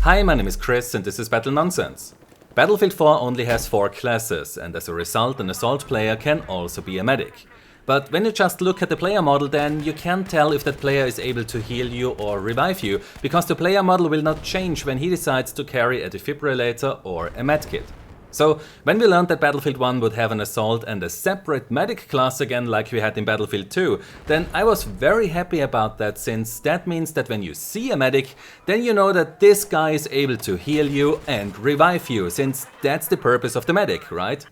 Hi, my name is Chris and this is Battle Nonsense. Battlefield 4 only has 4 classes and as a result an assault player can also be a medic. But when you just look at the player model, then you can't tell if that player is able to heal you or revive you, because the player model will not change when he decides to carry a defibrillator or a medkit. So when we learned that Battlefield 1 would have an assault and a separate medic class again like we had in Battlefield 2, then I was very happy about that, since that means that when you see a medic, then you know that this guy is able to heal you and revive you, since that's the purpose of the medic, right?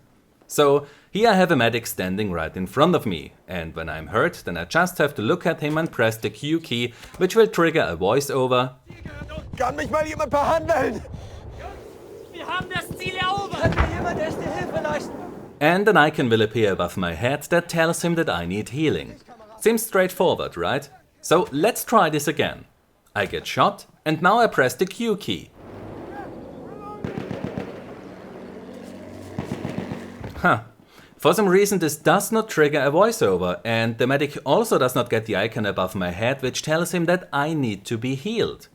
So here I have a medic standing right in front of me, and when I'm hurt, then I just have to look at him and press the Q key, which will trigger a voiceover. Kann mich mal jemand behandeln? Wir haben das Ziel erobert! Kann mir jemand erste Hilfe leisten? And an icon will appear above my head that tells him that I need healing. Seems straightforward, right? So let's try this again. I get shot, and now I press the Q key. Huh. For some reason this does not trigger a voiceover, and the medic also does not get the icon above my head which tells him that I need to be healed.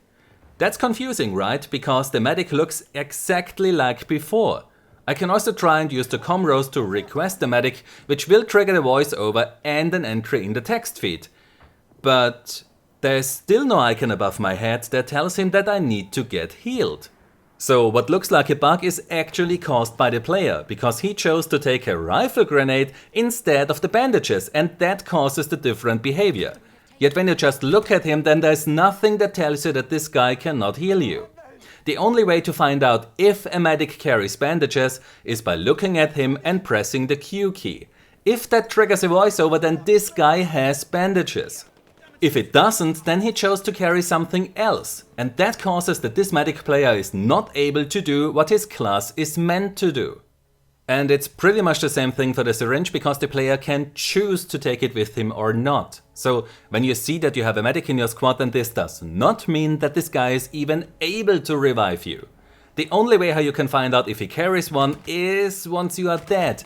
That's confusing, right? Because the medic looks exactly like before. I can also try and use the comm rows to request the medic, which will trigger the voiceover and an entry in the text feed. But there's still no icon above my head that tells him that I need to get healed. So what looks like a bug is actually caused by the player, because he chose to take a rifle grenade instead of the bandages, and that causes the different behavior. Yet when you just look at him, then there's nothing that tells you that this guy cannot heal you. The only way to find out if a medic carries bandages is by looking at him and pressing the Q key. If that triggers a voiceover, then this guy has bandages. If it doesn't, then he chose to carry something else, and that causes that this medic player is not able to do what his class is meant to do. And it's pretty much the same thing for the syringe, because the player can choose to take it with him or not. So when you see that you have a medic in your squad, then this does not mean that this guy is even able to revive you. The only way how you can find out if he carries one is once you are dead.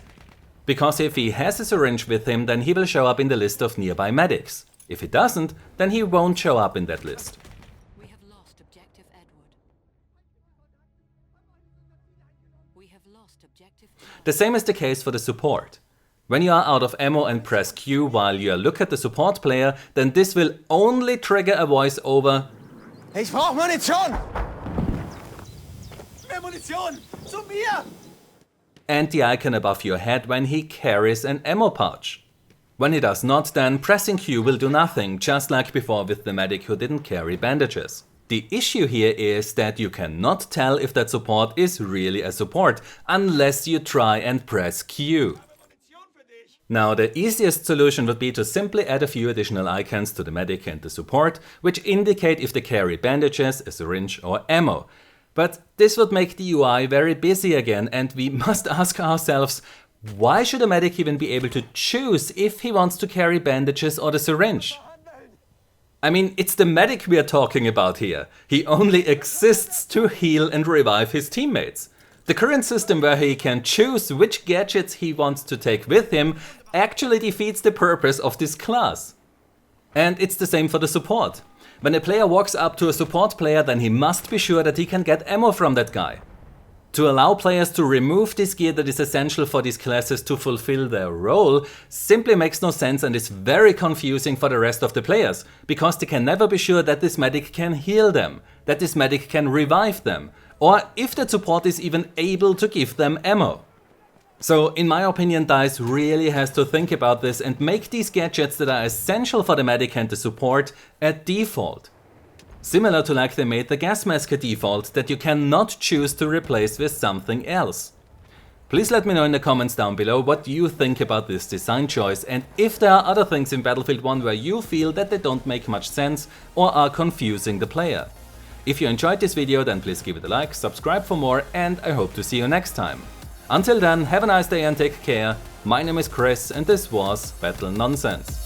Because if he has a syringe with him, then he will show up in the list of nearby medics. If he doesn't, then he won't show up in that list. We have lost objective Edward. We have lost objective. The same is the case for the support. When you are out of ammo and press Q while you look at the support player, then this will only trigger a voice over. Ich brauch Munition! Mehr Munition! Zu mir! And the icon above your head when he carries an ammo pouch. When he does not, then pressing Q will do nothing, just like before with the medic who didn't carry bandages. The issue here is that you cannot tell if that support is really a support, unless you try and press Q. Now the easiest solution would be to simply add a few additional icons to the medic and the support, which indicate if they carry bandages, a syringe or ammo. But this would make the UI very busy again, and we must ask ourselves, why should a medic even be able to choose if he wants to carry bandages or the syringe? I mean, it's the medic we are talking about here. He only exists to heal and revive his teammates. The current system where he can choose which gadgets he wants to take with him actually defeats the purpose of this class. And it's the same for the support. When a player walks up to a support player, then he must be sure that he can get ammo from that guy. To allow players to remove this gear that is essential for these classes to fulfill their role simply makes no sense and is very confusing for the rest of the players, because they can never be sure that this medic can heal them, that this medic can revive them, or if that support is even able to give them ammo. So in my opinion, DICE really has to think about this and make these gadgets that are essential for the medic and the support a default. Similar to like they made the gas mask a default that you cannot choose to replace with something else. Please let me know in the comments down below what you think about this design choice, and if there are other things in Battlefield 1 where you feel that they don't make much sense or are confusing the player. If you enjoyed this video, then please give it a like, subscribe for more, and I hope to see you next time. Until then, have a nice day and take care. My name is Chris and this was Battle Nonsense.